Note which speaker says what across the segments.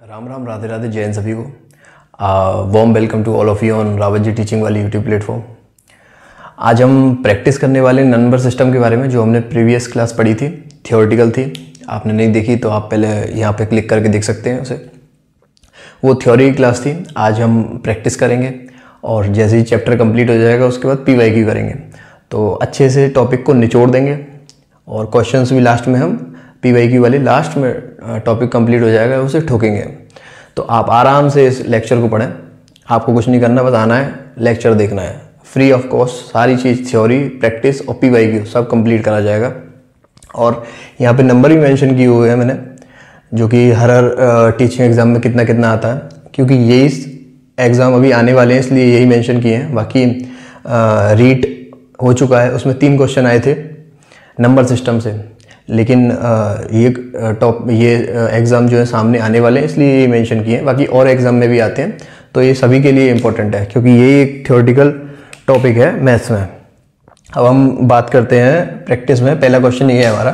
Speaker 1: राम राम, राधे राधे, जय हिंद सभी को। Warm welcome to all of you on Rawat ji teaching वाली यूट्यूब प्लेटफॉर्म। आज हम प्रैक्टिस करने वाले नंबर सिस्टम के बारे में, जो हमने प्रीवियस क्लास पढ़ी थी, थियोरेटिकल थी। आपने नहीं देखी तो आप पहले यहाँ पे क्लिक करके देख सकते हैं उसे। वो थ्योरी की क्लास थी। आज हम प्रैक्टिस करेंगे और जैसे ही चैप्टर कंप्लीट हो जाएगा उसके बाद PYQ करेंगे। तो अच्छे से टॉपिक को निचोड़ देंगे और क्वेश्चंस भी लास्ट में हम PYQ वाले लास्ट में टॉपिक कंप्लीट हो जाएगा उसे ठोकेंगे। तो आप आराम से इस लेक्चर को पढ़ें। आपको कुछ नहीं करना, बस आना है, लेक्चर देखना है, फ्री ऑफ कॉस्ट। सारी चीज़ थ्योरी, प्रैक्टिस और PYQ सब कंप्लीट करा जाएगा। और यहाँ पे नंबर भी मेंशन किए हुए हैं मैंने, जो कि हर टीचिंग एग्ज़ाम में कितना कितना आता है, क्योंकि यही एग्ज़ाम अभी आने वाले हैं इसलिए यही मेंशन किए हैं। बाकी रीट हो चुका है, उसमें 3 क्वेश्चन आए थे नंबर सिस्टम से, लेकिन ये एग्ज़ाम जो है सामने आने वाले हैं इसलिए ये मेंशन किए हैं। बाकी और एग्ज़ाम में भी आते हैं, तो ये सभी के लिए इम्पोर्टेंट है क्योंकि ये एक थ्योरेटिकल टॉपिक है मैथ्स में। अब हम बात करते हैं प्रैक्टिस में। पहला क्वेश्चन ये है हमारा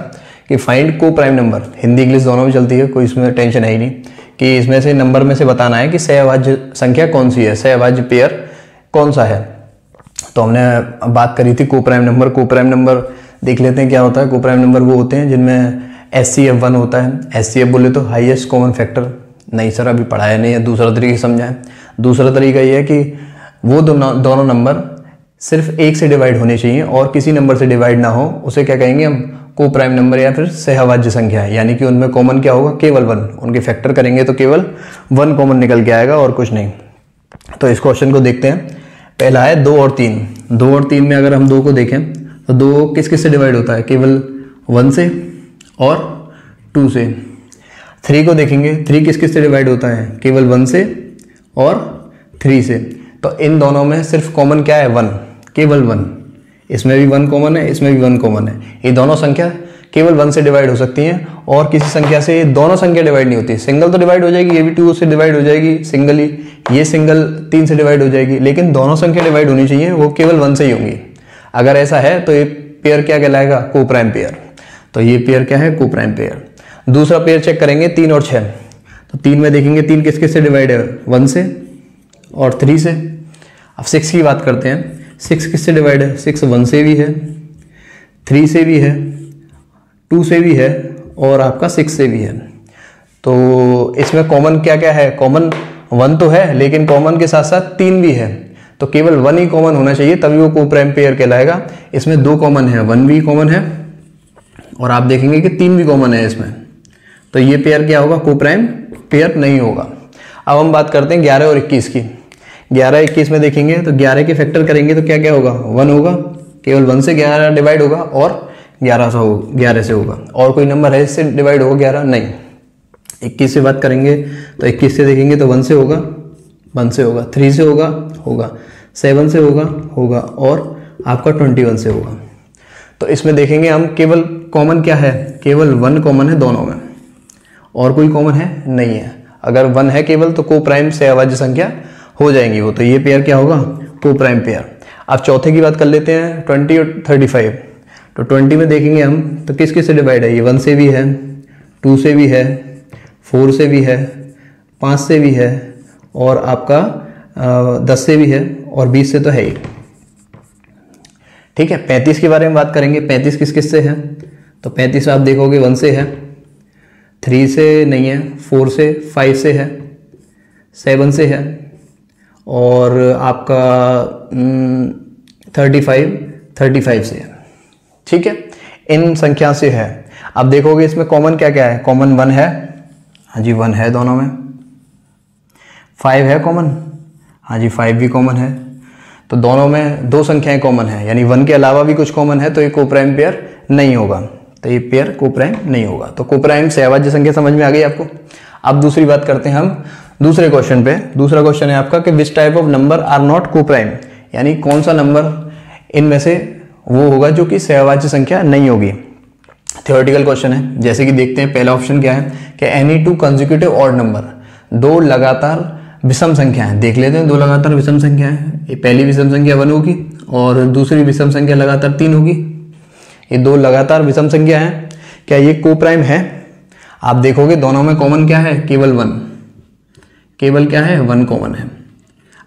Speaker 1: कि फाइंड को प्राइम नंबर। हिंदी इंग्लिश दोनों में चलती है, कोई इसमें टेंशन है ही नहीं। कि इसमें से नंबर में से बताना है कि सहअभाज्य संख्या कौन सी है, सहअभाज्य पेयर कौन सा है। तो हमने बात करी थी को प्राइम नंबर। को प्राइम नंबर देख लेते हैं क्या होता है। को प्राइम नंबर वो होते हैं जिनमें HCF 1 होता है। HCF बोले तो हाईएस्ट कॉमन फैक्टर। नहीं सर अभी पढ़ाया नहीं है, दूसरा तरीका समझाएं। दूसरा तरीका ये है कि वो दोनों नंबर सिर्फ 1 से डिवाइड होने चाहिए और किसी नंबर से डिवाइड ना हो, उसे क्या कहेंगे हम, को प्राइम नंबर या फिर सहअभाज्य संख्या है। यानी कि उनमें कॉमन क्या होगा, केवल 1। उनके फैक्टर करेंगे तो केवल 1 कॉमन निकल के आएगा और कुछ नहीं। तो इस क्वेश्चन को देखते हैं। पहला है 2 और 3। 2 और 3 में अगर हम 2 को देखें तो 2 किस किस से डिवाइड होता है, केवल 1 से और 2 से। 3 को देखेंगे, 3 किस किस से डिवाइड होता है, केवल 1 से और 3 से। तो इन दोनों में सिर्फ कॉमन क्या है, 1, केवल 1। इसमें भी 1 कॉमन है, इसमें भी 1 कॉमन है। ये दोनों संख्या केवल 1 से डिवाइड हो सकती हैं और किसी संख्या से ये दोनों संख्या डिवाइड नहीं होती। सिंगल तो डिवाइड हो जाएगी, ये भी 2 से डिवाइड हो जाएगी सिंगली, ये सिंगल 3 से डिवाइड हो जाएगी, लेकिन दोनों संख्या डिवाइड होनी चाहिए वो केवल 1 से ही होंगी। अगर ऐसा है तो ये पेयर क्या कहलाएगा, को प्राइम पेयर। तो ये पेयर क्या है, को प्राइम पेयर। दूसरा पेयर चेक करेंगे 3 और 6। तो 3 में देखेंगे 3 किस किस से डिवाइड है, 1 से और 3 से। अब 6 की बात करते हैं। 6 किस से डिवाइड है, 6 1 से भी है, 3 से भी है, 2 से भी है और आपका 6 से भी है। तो इसमें कॉमन क्या क्या है, कॉमन 1 तो है, लेकिन कॉमन के साथ साथ 3 भी है। तो केवल 1 ही कॉमन होना चाहिए तभी वो को प्राइम पेयर कहलाएगा। इसमें 2 कॉमन है, 1 भी कॉमन है और आप देखेंगे कि 3 भी कॉमन है इसमें। तो ये पेयर क्या होगा, को प्राइम पेयर नहीं होगा। अब हम बात करते हैं 11 और 21 की। 11 21 में देखेंगे तो 11 के फैक्टर करेंगे तो क्या क्या होगा, 1 होगा, केवल 1 से 11 डिवाइड होगा और 11 से होगा। और कोई नंबर है इससे डिवाइड होगा 11, नहीं। 21 से बात करेंगे तो 21 से देखेंगे तो 1 से होगा, 1 से होगा, 3 से होगा, 7 से होगा और आपका 21 से होगा। तो इसमें देखेंगे हम केवल कॉमन क्या है, केवल 1 कॉमन है दोनों में और कोई कॉमन है नहीं है। अगर 1 है केवल तो को प्राइम सहअभाज्य संख्या हो जाएंगी वो। तो ये पेयर क्या होगा, को प्राइम पेयर। अब चौथे की बात कर लेते हैं 20 और 35। तो 20 में देखेंगे हम तो किस किस से डिवाइड है, ये 1 से भी है, 2 से भी है, 4 से भी है, 5 से भी है और आपका 10 से भी है और 20 से तो है ही। ठीक है। 35 के बारे में बात करेंगे। 35 किस किस से है, तो 35 आप देखोगे 1 से है, 3 से नहीं है, 4 से, 5 से है, 7 से है और आपका 35 से है। ठीक है, इन संख्या से है। अब देखोगे इसमें कॉमन क्या क्या है, कॉमन 1 है, हाँ जी 1 है दोनों में। 5 है कॉमन, हाँ जी 5 भी कॉमन है। तो दोनों में 2 संख्याएं कॉमन है, यानी 1 के अलावा भी कुछ कॉमन है, तो ये को प्राइम पेयर नहीं होगा। तो ये पेयर को प्राइम नहीं होगा। तो को प्राइम सहअभाज्य संख्या समझ में आ गई आपको। अब दूसरी बात करते हैं हम दूसरे क्वेश्चन पे। दूसरा क्वेश्चन है आपका कि which type of number are not coprime, यानी कौन सा नंबर इनमें से वो होगा जो कि सहअभाज्य संख्या नहीं होगी। थ्योरेटिकल क्वेश्चन है। जैसे कि देखते हैं, पहला ऑप्शन क्या है कि एनी 2 कंसेक्यूटिव ऑड नंबर, 2 लगातार विषम संख्या है। देख लेते हैं, 2 लगातार विषम संख्या है। ये पहली विषम संख्या 1 होगी और दूसरी विषम संख्या लगातार 3 होगी। ये 2 लगातार विषम संख्या है, क्या ये को प्राइम है? आप देखोगे दोनों में कॉमन क्या है, केवल 1। केवल क्या है, 1 कॉमन है।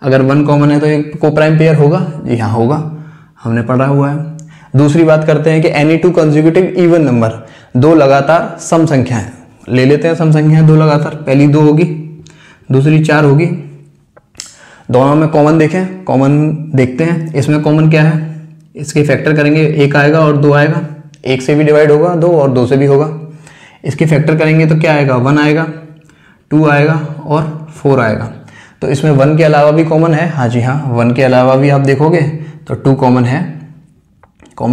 Speaker 1: अगर 1 कॉमन है तो एक को प्राइम पेयर होगा, जी हाँ होगा, हमने पढ़ा हुआ है। दूसरी बात करते हैं कि any two consecutive even number, 2 लगातार सम संख्याएं ले लेते हैं, सम संख्याएं 2 लगातार, पहली 2 होगी, दूसरी 4 होगी। दोनों में कॉमन देखें, कॉमन देखते हैं, इसमें कॉमन क्या है, इसके फैक्टर करेंगे, 1 आएगा और 2 आएगा, 1 से भी डिवाइड होगा 2 और 2 से भी होगा। इसके फैक्टर करेंगे तो क्या आएगा, 1 आएगा, 2 आएगा और 4 आएगा। तो इसमें 1 के अलावा भी कॉमन है, हाँ जी हाँ, 1 के अलावा भी आप देखोगे तो 2 कॉमन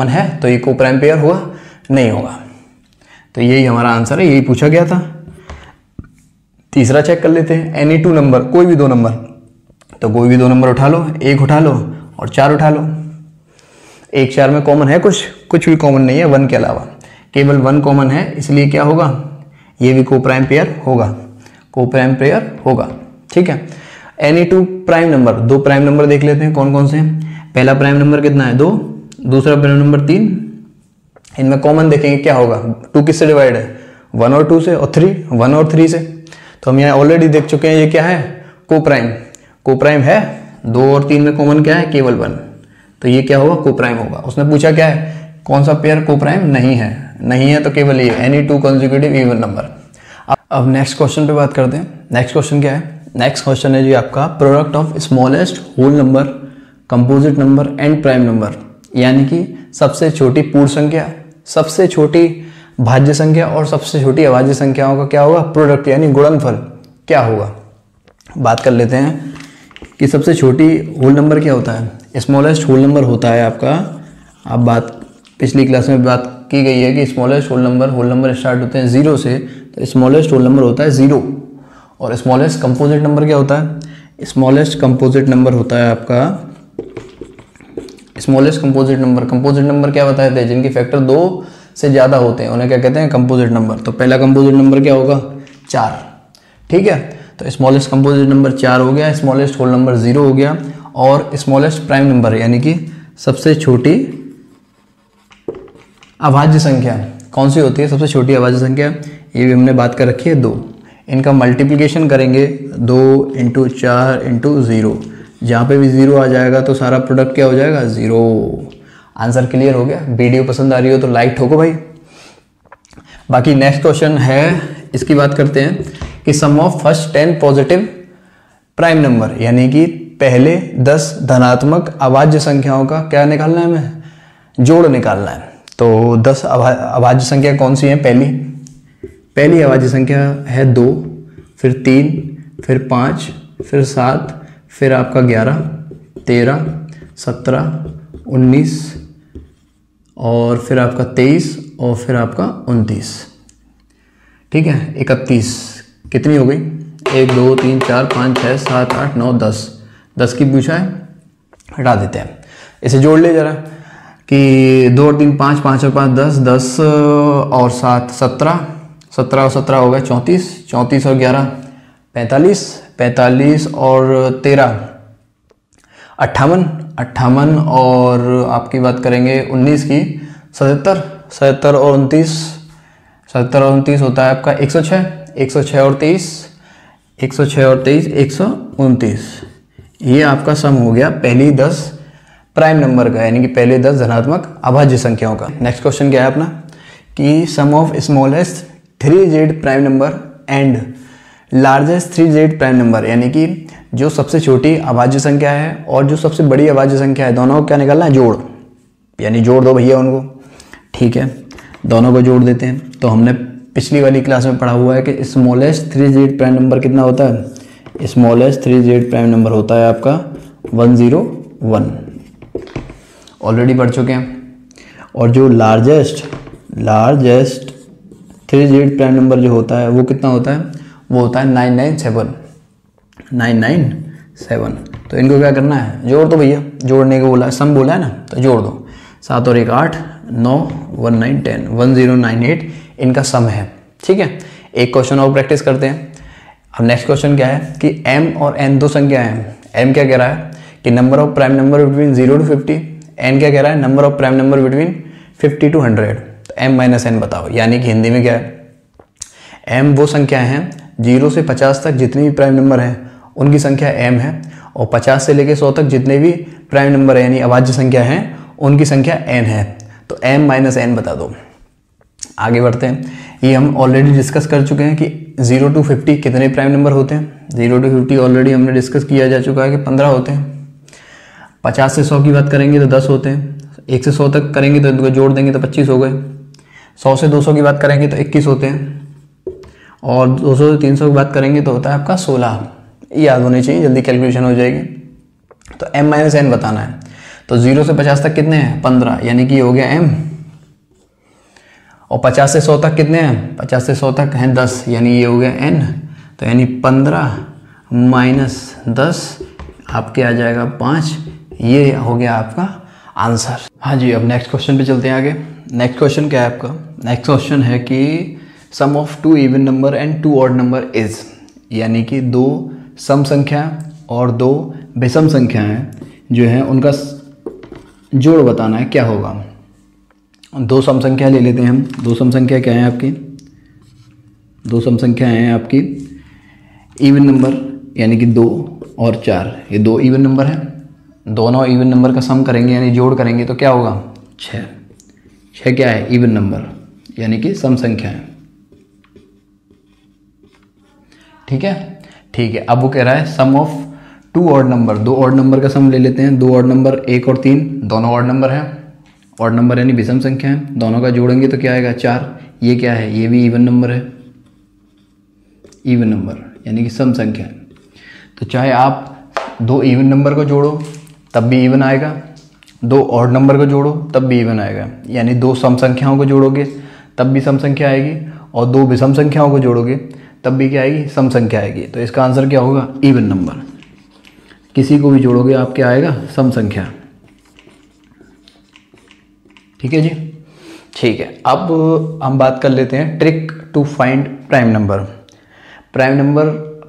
Speaker 1: है, तो ये को प्राइम पेयर हुआ, नहीं होगा। तो यही हमारा आंसर है, यही पूछा गया था। तीसरा चेक कर लेते हैं, एनी 2 नंबर, कोई भी 2 नंबर, तो कोई भी 2 नंबर उठा लो, 1 उठा लो और 4 उठा लो। 1 4 में कॉमन है, कुछ भी कॉमन नहीं है 1 के अलावा, केवल 1 कॉमन है, इसलिए क्या होगा, ये भी को प्राइम पेयर होगा, ठीक है। Any 2 prime number, 2 prime number देख लेते हैं कौन कौन से हैं। पहला प्राइम नंबर कितना है, 2, दूसरा प्राइम नंबर 3, इनमें कॉमन देखेंगे क्या होगा, 2 किससे डिवाइड है, 1 और 2 से, और 3 1 और 3 से। तो हम यहाँ ऑलरेडी देख चुके हैं, ये क्या है, को प्राइम है, 2 और 3 में कॉमन क्या है, केवल 1, तो ये क्या होगा, को प्राइम होगा। उसने पूछा क्या है, कौन सा पेयर को प्राइम नहीं है तो केवल ये एनी 2 कंसेक्यूटिव इवन नंबर। अब नेक्स्ट क्वेश्चन पे बात करते हैं। नेक्स्ट क्वेश्चन क्या है, नेक्स्ट क्वेश्चन है जी आपका product of smallest whole number, composite number and prime number, यानी कि सबसे छोटी पूर्ण संख्या, सबसे छोटी भाज्य संख्या और सबसे छोटी अभाज्य संख्याओं का क्या होगा, प्रोडक्ट यानी गुणनफल क्या होगा। बात कर लेते हैं कि सबसे छोटी होल नंबर क्या होता है, स्मॉलेस्ट होल नंबर होता है आपका, आप बात पिछली क्लास में बात की गई है कि स्मॉलेस्ट होल नंबर स्टार्ट होते हैं 0 से, तो स्मॉलेस्ट होल नंबर होता है 0। और स्मॉलेस्ट कंपोजिट नंबर क्या होता है, स्मॉलेस्ट कंपोजिट नंबर होता है आपका, स्मॉलेस्ट कंपोजिट नंबर क्या बताए थे, जिनके फैक्टर 2 से ज़्यादा होते हैं उन्हें क्या कहते हैं, कंपोजिट नंबर। तो पहला कंपोजिट नंबर क्या होगा, 4, ठीक है। तो स्मॉलेस्ट कंपोजिट नंबर 4 हो गया, स्मॉलेस्ट होल नंबर 0 हो गया, और स्मॉलेस्ट प्राइम नंबर यानी कि सबसे छोटी अभाज्य संख्या कौन सी होती है, सबसे छोटी अभाज्य संख्या, ये भी हमने बात कर रखी है 2। इनका मल्टीप्लिकेशन करेंगे 2 × 4 × 0, जहाँ पे भी 0 आ जाएगा तो सारा प्रोडक्ट क्या हो जाएगा, 0। आंसर क्लियर हो गया। वीडियो पसंद आ रही हो तो लाइक ठोको भाई। बाकी नेक्स्ट क्वेश्चन है, इसकी बात करते हैं कि sum of first 10 positive prime number, यानी कि पहले 10 धनात्मक अभाज्य संख्याओं का क्या निकालना है, हमें जोड़ निकालना है। तो 10 अभाज्य संख्या कौन सी है, पहली अभाज्य संख्या है 2, फिर 3, फिर 5, फिर 7, फिर आपका 11, 13, 17, 19 और फिर आपका 23 और फिर आपका 29, ठीक है, 31। कितनी हो गई, 1 2 3 4 5 6 7 8 9 10, 10 की पूछा है, हटा देते हैं। इसे जोड़ ले जरा कि 2 और 3 5, 5 और 5 10, 10 और 7 17, 17 और 17 हो गए 34, 34 और 11 45, 45 और 13 58, 58 और आपकी बात करेंगे 19 की 77, 77 और 29, 77 और 29 होता है आपका 106, 106 और 23, 106 और 23 129। ये आपका सम हो गया पहली 10 प्राइम नंबर का, यानी कि पहले 10 धनात्मक अभाज्य संख्याओं का। नेक्स्ट क्वेश्चन क्या है अपना कि sum of smallest 3z prime number and largest 3z prime number, यानी कि जो सबसे छोटी अभाज्य संख्या है और जो सबसे बड़ी अभाज्य संख्या है, दोनों को क्या निकालना है, जोड़, यानी जोड़ दो भैया उनको, ठीक है, दोनों को जोड़ देते हैं। तो हमने पिछली वाली क्लास में पढ़ा हुआ है कि स्मॉलेस्ट 3z प्राइम नंबर कितना होता है, स्मॉलेस्ट 3z प्राइम नंबर होता है आपका 101, ऑलरेडी पढ़ चुके हैं। और जो लार्जेस्ट 3z प्राइम नंबर जो होता है वो कितना होता है, वो होता है 997। तो इनको क्या करना है, जोड़ दो भैया, जोड़ने को बोला है, सम बोला है ना, तो जोड़ दो। 7 और 1 8, 9 1 9 10, 1098 इनका सम है, ठीक है। एक क्वेश्चन और प्रैक्टिस करते हैं। अब नेक्स्ट क्वेश्चन क्या है कि m और n दो संख्या हैं। m क्या कह रहा है कि number of prime number between 0 to 50, n क्या कह रहा है number of prime number between 50 to 100। तो m - n बताओ, यानी कि हिंदी में क्या है, m वो संख्या है 0 से 50 तक जितनी भी प्राइम नंबर है उनकी संख्या m है, और 50 से लेके 100 तक जितने भी प्राइम नंबर है यानी अभाज्य संख्या हैं उनकी संख्या n है। तो m माइनस n बता दो। आगे बढ़ते हैं। ये हम ऑलरेडी डिस्कस कर चुके हैं कि 0 to 50 कितने प्राइम नंबर होते हैं। 0 to 50 ऑलरेडी हमने डिस्कस किया जा चुका है कि 15 होते हैं। 50 से 100 की बात करेंगे तो 10 होते हैं। 1 से 100 तक करेंगे तो इनको जोड़ देंगे तो 25 हो गए। 100 से 200 की बात करेंगे तो 21 होते हैं, और 200 से 300 की बात करेंगे तो होता है आपका 16। याद होने चाहिए, जल्दी कैलकुलेशन हो जाएगी। तो m माइनस n बताना है। तो 0 से 50 तक कितने हैं? 15, यानी कि ये हो गया m। और 50 से 100 तक कितने हैं? 50 से 100 तक हैं 10, यानी ये हो गया n। तो यानी 15 माइनस 10 आपके आ जाएगा 5। ये हो गया आपका आंसर। हाँ जी, अब नेक्स्ट क्वेश्चन पे चलते हैं आगे। नेक्स्ट क्वेश्चन क्या है आपका? नेक्स्ट क्वेश्चन है कि sum of 2 even number and 2 odd number is, यानी कि 2 सम संख्या और 2 विषम संख्याएं जो हैं उनका जोड़ बताना है, क्या होगा। 2 सम संख्या ले लेते हैं हम। 2 सम संख्या क्या है आपकी? 2 सम संख्या हैं आपकी इवन नंबर, यानी कि 2 और 4। ये 2 इवन नंबर हैं। दोनों इवन नंबर का सम करेंगे यानी जोड़ करेंगे तो क्या होगा? 6। 6 क्या है? इवन नंबर, यानी कि सम संख्या है। ठीक है, ठीक है। अब वो कह रहा है sum of 2 odd number, 2 odd number का सम ले लेते हैं। 2 ऑड नंबर 1 और 3 दोनों ऑड नंबर हैं। ऑड नंबर यानी विषम संख्या है, दोनों का जोड़ेंगे तो क्या आएगा? 4। ये क्या है? ये भी इवन नंबर है, इवन नंबर यानी कि सम संख्या है। तो चाहे आप 2 इवन नंबर को जोड़ो तब भी इवन आएगा, 2 ऑड नंबर को जोड़ो तब भी इवन आएगा। यानी 2 सम संख्याओं को जोड़ोगे तब भी सम संख्या आएगी, और 2 विषम संख्याओं को जोड़ोगे तब भी क्या आएगी? सम संख्या आएगी। तो इसका आंसर क्या होगा? Even number. किसी को भी जोड़ोगे आप क्या आएगा? सम संख्या। ठीक है जी, ठीक है। अब हम बात कर लेते हैं trick to find prime number. Prime number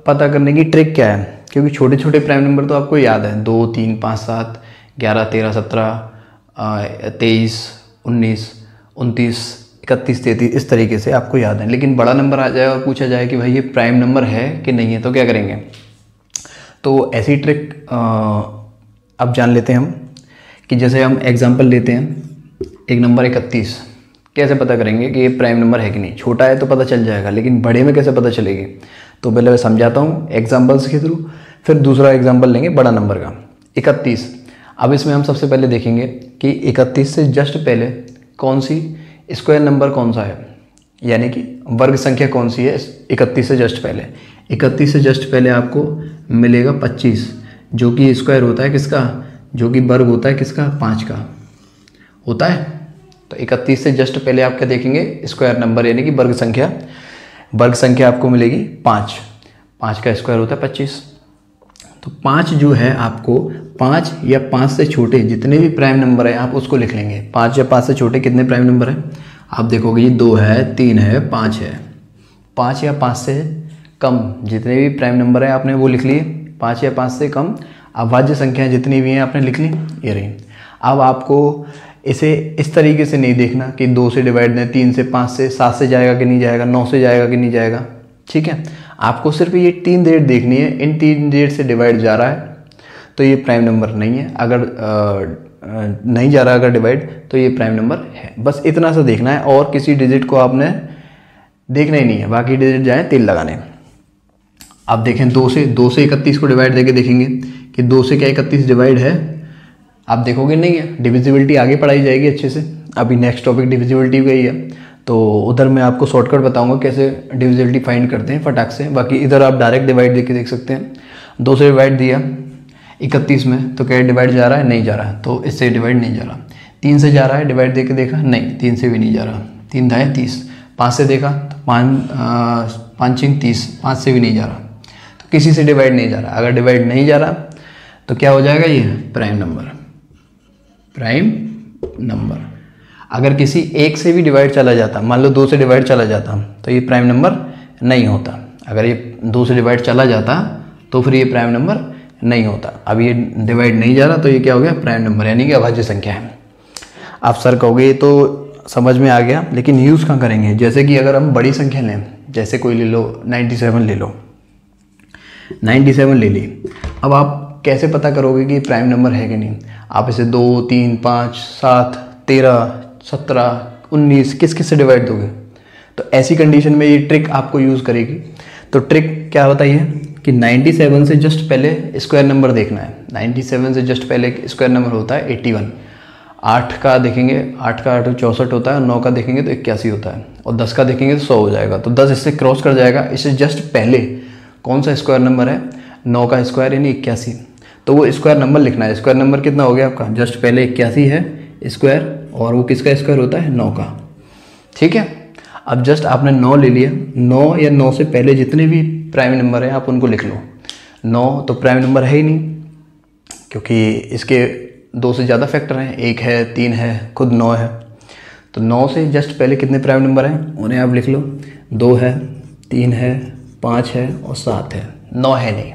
Speaker 1: पता करने की ट्रिक क्या है, क्योंकि छोटे छोटे प्राइम नंबर तो आपको याद है, 2, 3, 5, 7, 11, 13, 17, 23, 19, 29, 31, 33 इस तरीके से आपको याद है। लेकिन बड़ा नंबर आ जाए और पूछा जाए कि भाई ये प्राइम नंबर है कि नहीं है, तो क्या करेंगे? तो ऐसी ट्रिक अब जान लेते हैं हम कि जैसे हम एग्जांपल लेते हैं, एक नंबर 31। कैसे पता करेंगे कि ये प्राइम नंबर है कि नहीं? छोटा है तो पता चल जाएगा, लेकिन बड़े में कैसे पता चलेगी? तो पहले मैं समझाता हूँ एग्जाम्पल्स के थ्रू, फिर दूसरा एग्जाम्पल लेंगे बड़ा नंबर का। 31। अब इसमें हम सबसे पहले देखेंगे कि 31 से जस्ट पहले कौन सी स्क्वायर नंबर कौन सा है, यानी कि वर्ग संख्या कौन सी है 31 से जस्ट पहले। 31 से जस्ट पहले आपको मिलेगा 25, जो कि स्क्वायर होता है किसका? जो कि वर्ग होता है किसका? 5 का होता है। तो 31 से जस्ट पहले आप क्या देखेंगे? स्क्वायर नंबर यानी कि वर्ग संख्या। वर्ग संख्या आपको मिलेगी 5। 5 का स्क्वायर होता है 25। तो 5 जो है आपको 5 या 5 से छोटे जितने भी प्राइम नंबर है आप उसको लिख लेंगे। 5 या 5 से छोटे कितने प्राइम नंबर है? आप देखोगे ये 2 है, 3 है, 5 है। 5 या 5 से कम जितने भी प्राइम नंबर है आपने वो लिख लिए। 5 या 5 से कम अभाज्य संख्याएं जितनी भी हैं आपने लिख ली, ये रही। अब आपको इसे इस तरीके से नहीं देखना कि 2 से डिवाइड दें, 3 से, 5 से, 7 से जाएगा कि नहीं जाएगा, 9 से जाएगा कि नहीं जाएगा। ठीक है, आपको सिर्फ ये 3 डेट देखनी है। इन 3 डेट से डिवाइड जा रहा है तो ये प्राइम नंबर नहीं है, अगर नहीं जा रहा अगर डिवाइड तो ये प्राइम नंबर है। बस इतना सा देखना है, और किसी डिजिट को आपने देखना ही नहीं है, बाकी डिजिट जाए तेल लगाने। आप देखें 2 से 31 को डिवाइड देके देखेंगे कि 2 से क्या 31 डिवाइड है? आप देखोगे नहीं है। डिविजिबिलिटी आगे पढ़ाई जाएगी अच्छे से, अभी नेक्स्ट टॉपिक डिविजिबिलिटी का ही है, तो उधर मैं आपको शॉर्टकट बताऊंगा कैसे डिविजिबिलिटी फाइंड करते हैं फटाक से। बाकी इधर आप डायरेक्ट डिवाइड देके देख सकते हैं। 2 से डिवाइड दिया 31 में तो क्या डिवाइड जा रहा है? नहीं जा रहा है, तो इससे डिवाइड नहीं जा रहा। 3 से जा रहा है, डिवाइड देके देखा, नहीं, 3 से भी नहीं जा रहा। 3 दाएँ 30। 5 से देखा तो 5 5 30, 5 से भी नहीं जा रहा, तो किसी से डिवाइड नहीं जा रहा। अगर डिवाइड नहीं जा रहा तो क्या हो जाएगा? ये प्राइम नंबर। प्राइम नंबर अगर किसी एक से भी डिवाइड चला जाता, मान लो 2 से डिवाइड चला जाता, तो ये प्राइम नंबर नहीं होता। अगर ये 2 से डिवाइड चला जाता तो फिर ये प्राइम नंबर नहीं होता। अब ये डिवाइड नहीं जा रहा तो ये क्या हो गया? प्राइम नंबर, यानी कि अभाज्य संख्या है। आप सर कहोगे ये तो समझ में आ गया, लेकिन यूज़ कहाँ करेंगे? जैसे कि अगर हम बड़ी संख्या लें, जैसे कोई ले लो 97 ले लो, 97 ले ली। अब आप कैसे पता करोगे कि प्राइम नंबर है कि नहीं? आप इसे 2, 3, 5, 7, 13, 17, 19 किस किस से डिवाइड दोगे? तो ऐसी कंडीशन में ये ट्रिक आपको यूज़ करेगी। तो ट्रिक क्या बताइए कि 97 से जस्ट पहले स्क्वायर नंबर देखना है। 97 से जस्ट पहले स्क्वायर नंबर होता है 81। 8 का देखेंगे, 8 का 8 64 होता है, 9 का देखेंगे तो 81 होता है, और 10 का देखेंगे तो 100 हो जाएगा। तो 10 इससे क्रॉस कर जाएगा। इससे जस्ट पहले कौन सा स्क्वायर नंबर है? 9 का स्क्वायर यानी 81। तो वो स्क्वायर नंबर लिखना है। स्क्वायर नंबर कितना हो गया आपका? जस्ट पहले 81 है स्क्वायर, और वो किसका स्क्वायर होता है? 9 का। ठीक है, अब जस्ट आपने 9 ले लिया। 9 या 9 से पहले जितने भी प्राइम नंबर हैं आप उनको लिख लो। 9 तो प्राइम नंबर है ही नहीं, क्योंकि इसके 2 से ज़्यादा फैक्टर हैं, 1 है, 3 है, खुद 9 है। तो 9 से जस्ट पहले कितने प्राइम नंबर हैं उन्हें आप लिख लो। 2 है, 3 है, 5 है और 7 है। 9 है नहीं।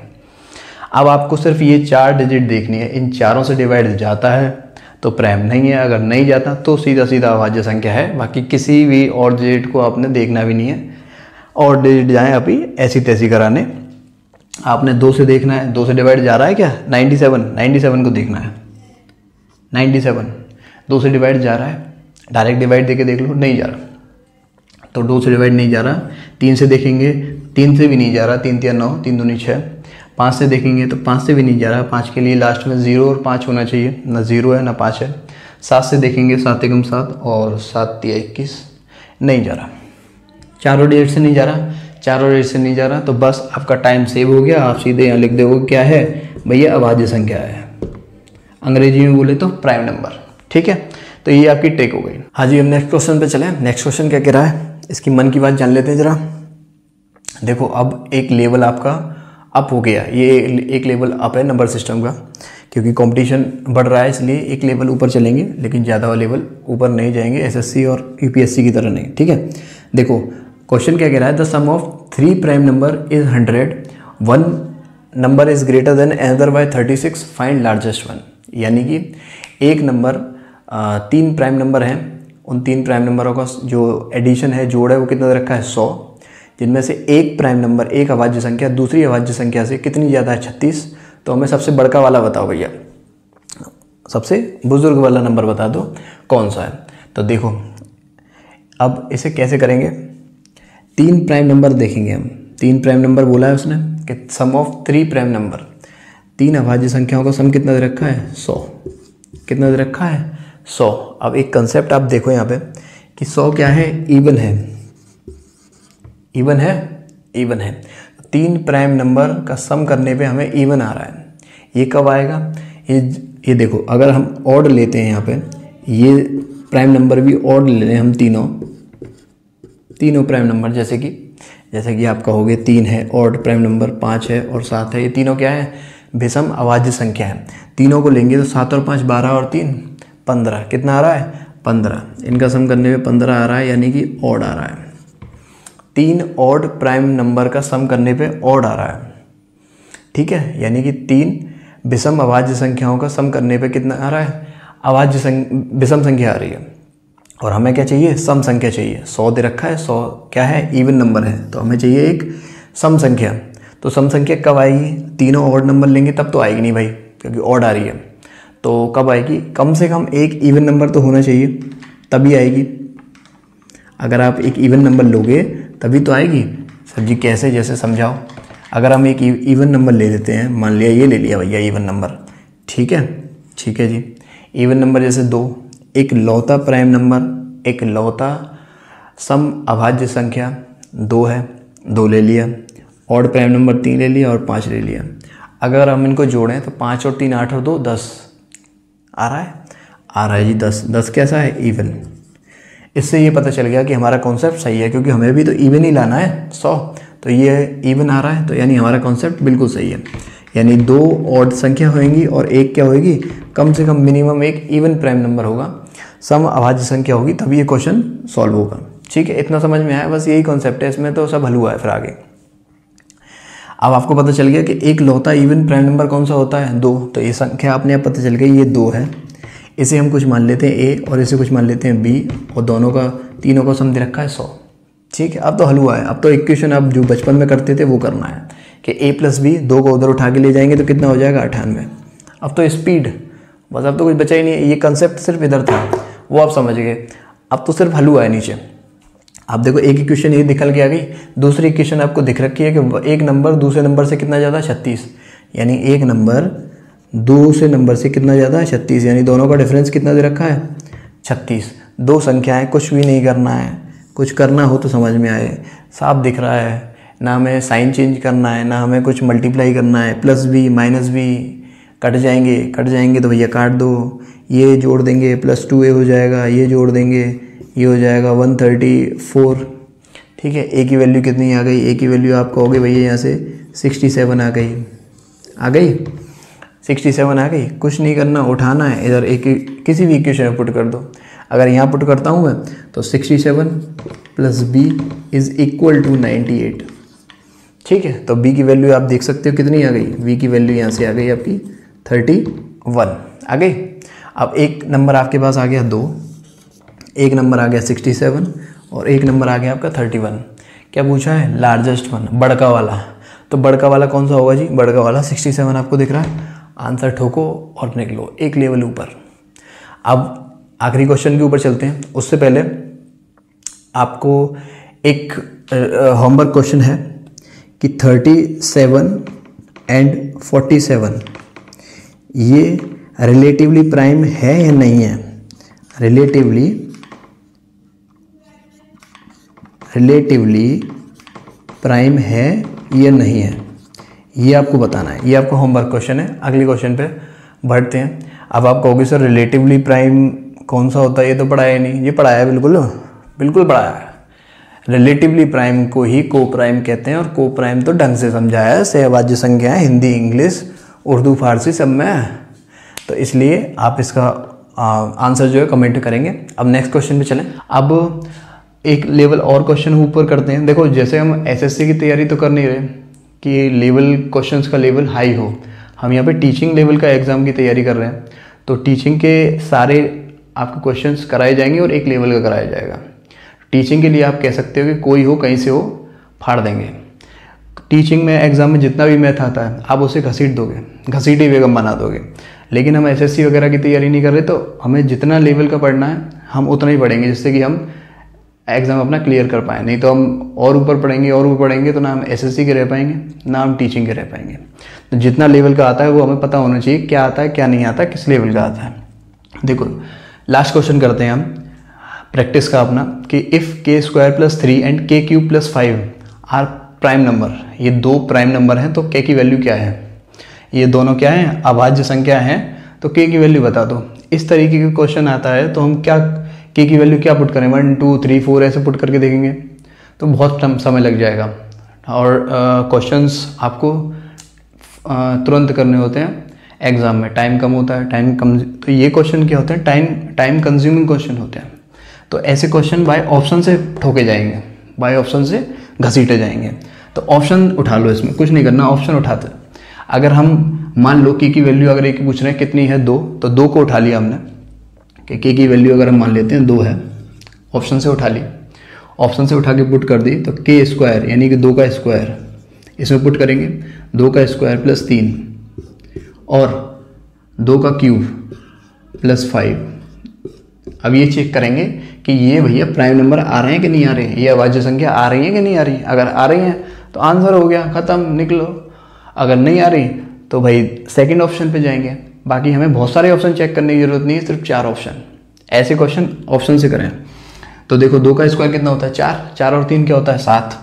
Speaker 1: अब आपको सिर्फ ये 4 डिजिट देखनी है। इन चारों से डिवाइड जाता है तो प्राइम नहीं है, अगर नहीं जाता तो सीधा सीधा अभाज्य संख्या है। बाकी किसी भी और डिजिट को आपने देखना भी नहीं है। और डिजिट जाएँ अभी ऐसी तैसी कराने, आपने 2 से देखना है। 2 से डिवाइड जा रहा है क्या? 97 को देखना है। 97 2 से डिवाइड जा रहा है, डायरेक्ट डिवाइड देके देख लो, नहीं जा रहा। तो 2 से डिवाइड नहीं जा रहा। 3 से देखेंगे, 3 से भी नहीं जा रहा। 3 3 9, 3 2 6। 5 से देखेंगे तो 5 से भी नहीं जा रहा। 5 के लिए लास्ट में 0 और 5 होना चाहिए, ना 0 है ना 5 है। 7 से देखेंगे, 7 एकम 7 और 7 3 21, नहीं जा रहा। चारों डिजिट से नहीं जा रहा, चारों डिजिट से नहीं जा रहा। तो बस आपका टाइम सेव हो गया। आप सीधे यहाँ लिख दोगे क्या है भैया? अभाज्य संख्या है। अंग्रेजी में बोले तो प्राइम नंबर। ठीक है, तो ये आपकी ट्रिक हो गई। हाँ जी, हम नेक्स्ट क्वेश्चन पे चले। नेक्स्ट क्वेश्चन क्या कह रहा है, इसकी मन की बात जान लेते हैं जरा। देखो, अब एक लेवल आपका अप हो गया। ये एक लेवल अप है नंबर सिस्टम का, क्योंकि कंपटीशन बढ़ रहा है, इसलिए एक लेवल ऊपर चलेंगे, लेकिन ज़्यादा लेवल ऊपर नहीं जाएंगे, एसएससी और यूपीएससी की तरह नहीं। ठीक है, देखो क्वेश्चन क्या कह रहा है, the sum of 3 prime number is 100, 1 number is greater than another by 36, find largest one. यानी कि एक नंबर 3 प्राइम नंबर हैं, उन 3 प्राइम नंबरों का जो एडिशन है, जोड़ है, वो कितना रखा है? 100, जिनमें से एक प्राइम नंबर, एक अभाज्य संख्या दूसरी अभाज्य संख्या से कितनी ज़्यादा है? 36। तो हमें सबसे बड़का वाला बताओ भैया, सबसे बुजुर्ग वाला नंबर बता दो कौन सा है। तो देखो अब इसे कैसे करेंगे, 3 प्राइम नंबर देखेंगे हम। 3 प्राइम नंबर बोला है उसने कि सम ऑफ 3 प्राइम नंबर, 3 अभाज्य संख्याओं का सम कितना दे रखा है? 100। कितना दे रखा है? 100। अब एक कंसेप्ट आप देखो यहाँ पे कि 100 क्या है? इवन है। इवन है, इवन है। 3 प्राइम नंबर का सम करने पे हमें इवन आ रहा है। ये कब आएगा? ये देखो, अगर हम ऑड लेते हैं यहाँ पे, ये प्राइम नंबर भी ऑड ले लें हम, तीनों प्राइम नंबर, जैसे कि आप कहोगे 3 है ऑड प्राइम नंबर, 5 है और 7 है। ये तीनों क्या है? विषम अभाज्य संख्या है। तीनों को लेंगे तो 7 और 5 12 और 3 15। कितना आ रहा है? 15। इनका सम करने पे 15 आ रहा है, यानी कि ऑड आ रहा है। 3 ऑड प्राइम नंबर का सम करने पे ऑड आ रहा है। ठीक है, यानी कि 3 विषम अभाज्य संख्याओं का सम करने पे कितना आ रहा है? विषम संख्या आ रही है। और हमें क्या चाहिए? सम संख्या चाहिए। 100 दे रखा है, 100 क्या है? इवन नंबर है। तो हमें चाहिए एक सम संख्या। तो सम संख्या कब आएगी? तीनों ऑड नंबर लेंगे तब तो आएगी नहीं भाई, क्योंकि ऑड आ रही है। तो कब आएगी? कम से कम एक इवन नंबर तो होना चाहिए, तभी आएगी। अगर आप एक इवन नंबर लोगे तभी तो आएगी। सर जी कैसे? जैसे समझाओ। अगर हम एक इवन नंबर ले लेते हैं, मान लिया ये ले लिया भैया इवन नंबर, ठीक है जी। इवन नंबर जैसे 2, एक लौता प्राइम नंबर, एक लौता सम अभाज्य संख्या 2 है, 2 ले लिया। ऑड प्राइम नंबर 3 ले लिया और 5 ले लिया। अगर हम इनको जोड़ें तो 5 और 3 8 और 2 10 आ रहा है जी। 10 कैसा है? इवन। इससे ये पता चल गया कि हमारा कॉन्सेप्ट सही है, क्योंकि हमें भी तो इवन ही लाना है 100, तो ये इवन आ रहा है, तो यानी हमारा कॉन्सेप्ट बिल्कुल सही है। यानी 2 ऑड संख्या होंगी और एक क्या होगी? कम से कम मिनिमम एक इवन प्राइम नंबर होगा, सम अभाज्य संख्या होगी, तभी ये क्वेश्चन सॉल्व होगा। ठीक है, इतना समझ में आया? बस यही कॉन्सेप्ट है, इसमें तो सब हल हुआ है। फिर आगे अब आपको पता चल गया कि एक लौता इवन प्राइम नंबर कौन सा होता है? 2। तो ये संख्या आपने आप पता चल गई, ये 2 है। इसे हम कुछ मान लेते हैं ए और इसे कुछ मान लेते हैं बी, और दोनों का, तीनों का सम दे रखा है 100। ठीक है, अब तो हल हुआ है। अब तो इक्वेशन आप जो बचपन में करते थे वो करना है कि a प्लस बी, 2 को उधर उठा के ले जाएंगे तो कितना हो जाएगा 98। अब तो स्पीड, बस अब तो कुछ बचा ही नहीं है। ये कंसेप्ट सिर्फ इधर था, वो आप समझ गए। अब तो सिर्फ हल हुआ है नीचे। आप देखो एक इक्वेशन ये निकल के आ गई, दूसरी इक्वेशन आपको दिख रखी है कि एक नंबर दूसरे नंबर से कितना ज़्यादा 36, यानी एक नंबर दूसरे नंबर से कितना ज़्यादा है 36, यानी दोनों का डिफरेंस कितना दे रखा है 36। दो संख्याएं, कुछ भी नहीं करना है, कुछ करना हो तो समझ में आए, साफ दिख रहा है, ना हमें साइन चेंज करना है, ना हमें कुछ मल्टीप्लाई करना है। Plus B minus B cut जाएंगे तो भैया काट दो, ये जोड़ देंगे +2a हो जाएगा, ये जोड़ देंगे ये हो जाएगा 134। ठीक है, a की वैल्यू कितनी आ गई, a की वैल्यू आपको हो गई भैया यहाँ से 67 आ गई 67 आ गई। कुछ नहीं करना, उठाना है इधर एक किसी भी इक्वेशन में पुट कर दो। अगर यहाँ पुट करता हूँ मैं तो 67 + b = 98। ठीक है, तो b की वैल्यू आप देख सकते हो कितनी आ गई, b की वैल्यू यहाँ से आ गई आपकी 31 आ गई। अब एक नंबर आपके पास आ गया 2, एक नंबर आ गया 67 और एक नंबर आ गया आपका 31। क्या पूछा है, लार्जेस्ट वन, बड़का वाला। तो बड़का वाला कौन सा होगा जी, बड़का वाला 67 आपको दिख रहा है। आंसर ठोको और निकलो एक लेवल ऊपर। अब आखिरी क्वेश्चन के ऊपर चलते हैं, उससे पहले आपको एक होमवर्क क्वेश्चन है कि 37 एंड 47 ये रिलेटिवली प्राइम है या नहीं है। रिलेटिवली प्राइम है या नहीं है, ये आपको बताना है। ये आपको होमवर्क क्वेश्चन है। अगले क्वेश्चन पे बढ़ते हैं। अब आप कहोगे सर रिलेटिवली प्राइम कौन सा होता है, ये तो पढ़ाया नहीं। ये पढ़ाया है, बिल्कुल पढ़ाया है। रिलेटिवली प्राइम को ही को प्राइम कहते हैं, और को प्राइम तो ढंग से समझाया है, सहवाज्य संख्या है, हिंदी इंग्लिश उर्दू फारसी सब में है, तो इसलिए आप इसका आंसर जो है कमेंट करेंगे। अब नेक्स्ट क्वेश्चन पे चलें। अब एक लेवल और क्वेश्चन ऊपर करते हैं। देखो जैसे हम एसएससी की तैयारी तो कर नहीं रहे कि लेवल क्वेश्चंस का लेवल हाई हो, हम यहाँ पे टीचिंग लेवल का एग्ज़ाम की तैयारी कर रहे हैं। तो टीचिंग के सारे आपको क्वेश्चंस कराए जाएंगे और एक लेवल का कराया जाएगा। टीचिंग के लिए आप कह सकते हो कि कोई हो कहीं से हो फाड़ देंगे। टीचिंग में एग्ज़ाम में जितना भी मैथ आता है आप उसे घसीट दोगे, घसीटी बेगम बना दोगे। लेकिन हम एसएससी वगैरह की तैयारी नहीं कर रहे, तो हमें जितना लेवल का पढ़ना है हम उतना ही पढ़ेंगे, जिससे कि हम एग्ज़ाम अपना क्लियर कर पाएँ। नहीं तो हम और ऊपर पढ़ेंगे तो ना हम एसएससी के रह पाएंगे ना हम टीचिंग के रह पाएंगे। तो जितना लेवल का आता है वो हमें पता होना चाहिए, क्या आता है क्या नहीं आता, किस लेवल का आता है। देखो लास्ट क्वेश्चन करते हैं हम प्रैक्टिस का अपना कि if k² + 3 and k³ + 5 are prime number. ये दो प्राइम नंबर हैं, तो k की वैल्यू क्या है। ये दोनों क्या हैं, अभाज्य संख्या हैं, तो k की वैल्यू बता दो। इस तरीके का क्वेश्चन आता है तो हम क्या k की वैल्यू क्या पुट करें, 1 2 3 4 ऐसे पुट करके देखेंगे तो बहुत समय लग जाएगा। और क्वेश्चंस आपको तुरंत करने होते हैं, एग्ज़ाम में टाइम कम होता है, तो ये क्वेश्चन क्या होते हैं, टाइम कंज्यूमिंग क्वेश्चन होते हैं। तो ऐसे क्वेश्चन बाय ऑप्शन से ठोके जाएंगे, बाय ऑप्शन से घसीटे जाएंगे। तो ऑप्शन उठा लो, इसमें कुछ नहीं करना, ऑप्शन उठाते। अगर हम मान लो k की वैल्यू अगर एक पूछ रहे हैं कितनी है 2, तो 2 को उठा लिया हमने कि k की वैल्यू अगर हम मान लेते हैं 2 है, ऑप्शन से उठा ली, ऑप्शन से उठा के पुट कर दी, तो k² यानी कि 2 का स्क्वायर इसमें पुट करेंगे, 2 का स्क्वायर + 3 और 2 का क्यूब + 5। अब ये चेक करेंगे कि ये भैया प्राइम नंबर आ रहे हैं कि नहीं आ रहे हैं, ये अभाज्य संख्या आ रही है कि नहीं आ रही। अगर आ रही हैं तो आंसर हो गया, ख़त्म, निकलो। अगर नहीं आ रही तो भाई सेकंड ऑप्शन पे जाएंगे। बाकी हमें बहुत सारे ऑप्शन चेक करने की जरूरत नहीं है, सिर्फ 4 ऑप्शन। ऐसे क्वेश्चन ऑप्शन से करें। तो देखो 2 का स्क्वायर कितना होता है 4, 4 और 3 क्या होता है 7,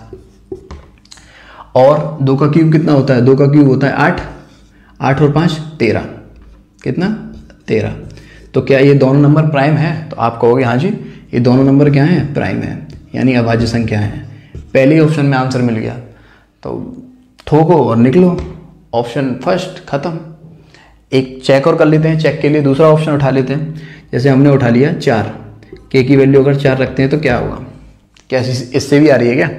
Speaker 1: और 2 का क्यूब कितना होता है, 2 का क्यूब होता है 8, 8 और 5 13, कितना 13। तो क्या ये दोनों नंबर प्राइम है, तो आप कहोगे हाँ जी ये दोनों नंबर क्या हैं, प्राइम है, यानी अभाज्य संख्या है। पहले ऑप्शन में आंसर मिल गया, तो ठोको और निकलो, ऑप्शन फर्स्ट खत्म। एक चेक और कर लेते हैं, चेक के लिए दूसरा ऑप्शन उठा लेते हैं। जैसे हमने उठा लिया 4, k की वैल्यू अगर 4 रखते हैं तो क्या होगा, क्या इससे भी आ रही है क्या,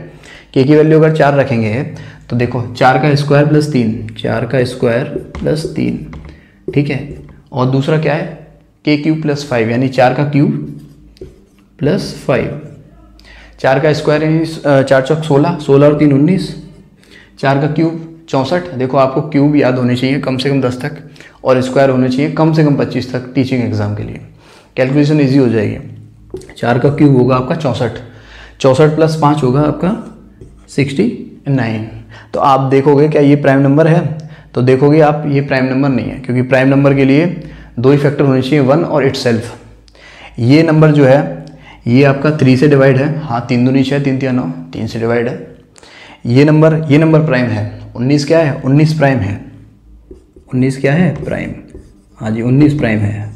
Speaker 1: k की वैल्यू अगर 4 रखेंगे तो देखो 4 का स्क्वायर + 3, 4 का स्क्वायर + 3, ठीक है। और दूसरा क्या है k³ + 5 यानी 4 का क्यूब + 5, 4 का स्क्वायर यानी 4 चौक 16, 16 और 3 19, 4 का क्यूब
Speaker 2: 64। देखो आपको क्यूब याद होने चाहिए कम से कम 10 तक, और स्क्वायर होने चाहिए कम से कम 25 तक टीचिंग एग्जाम के लिए। कैलकुलेशन ईजी हो जाएगी। 4 का क्यूब होगा आपका 64, 64 प्लस 5 होगा आपका 69। तो आप देखोगे क्या ये प्राइम नंबर है, तो देखोगे आप ये प्राइम नंबर नहीं है, क्योंकि प्राइम नंबर के लिए दो ही फैक्टर होने चाहिए, 1 और इटसेल्फ। ये नंबर जो है ये आपका 3 से डिवाइड है, हाँ 3 दूनी 6, 3 तिया 9, 3 से डिवाइड है। ये नंबर प्राइम है। 19 क्या है, 19 प्राइम है। 19 क्या है, प्राइम। हाँ जी 19 प्राइम है।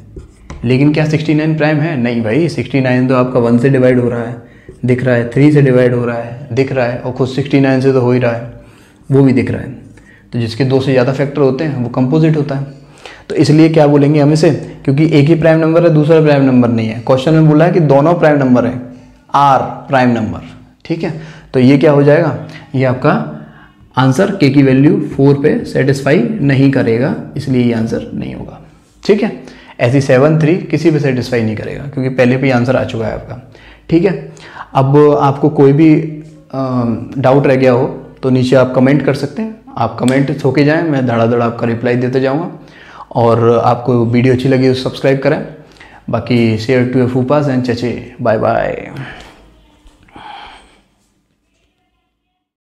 Speaker 2: लेकिन क्या 69 प्राइम है, नहीं भाई, 69 तो आपका 1 से डिवाइड हो रहा है, दिख रहा है, 3 से डिवाइड हो रहा है, दिख रहा है, और खुद 69 से तो हो ही रहा है, वो भी दिख रहा है। तो जिसके 2 से ज़्यादा फैक्टर होते हैं वो कंपोजिट होता है। तो इसलिए क्या बोलेंगे हम इसे, क्योंकि एक ही प्राइम नंबर है, दूसरा प्राइम नंबर नहीं है। क्वेश्चन में बोला है कि दोनों प्राइम नंबर है, आर प्राइम नंबर, ठीक है। तो ये क्या हो जाएगा, ये आपका आंसर के की वैल्यू 4 पे सेटिस्फाई नहीं करेगा, इसलिए ये आंसर नहीं होगा, ठीक है। ऐसी 7, 3 किसी पे सेटिस्फाई नहीं करेगा, क्योंकि पहले पे आंसर आ चुका है आपका, ठीक है। अब आपको कोई भी डाउट रह गया हो तो नीचे आप कमेंट कर सकते हैं, आप कमेंट होके जाएं, मैं धड़ाधड़ आपका रिप्लाई देते जाऊँगा। और आपको वीडियो अच्छी लगी तो सब्सक्राइब करें। बाकी शेयर टू योर फूफास एंड चचे, बाय बाय।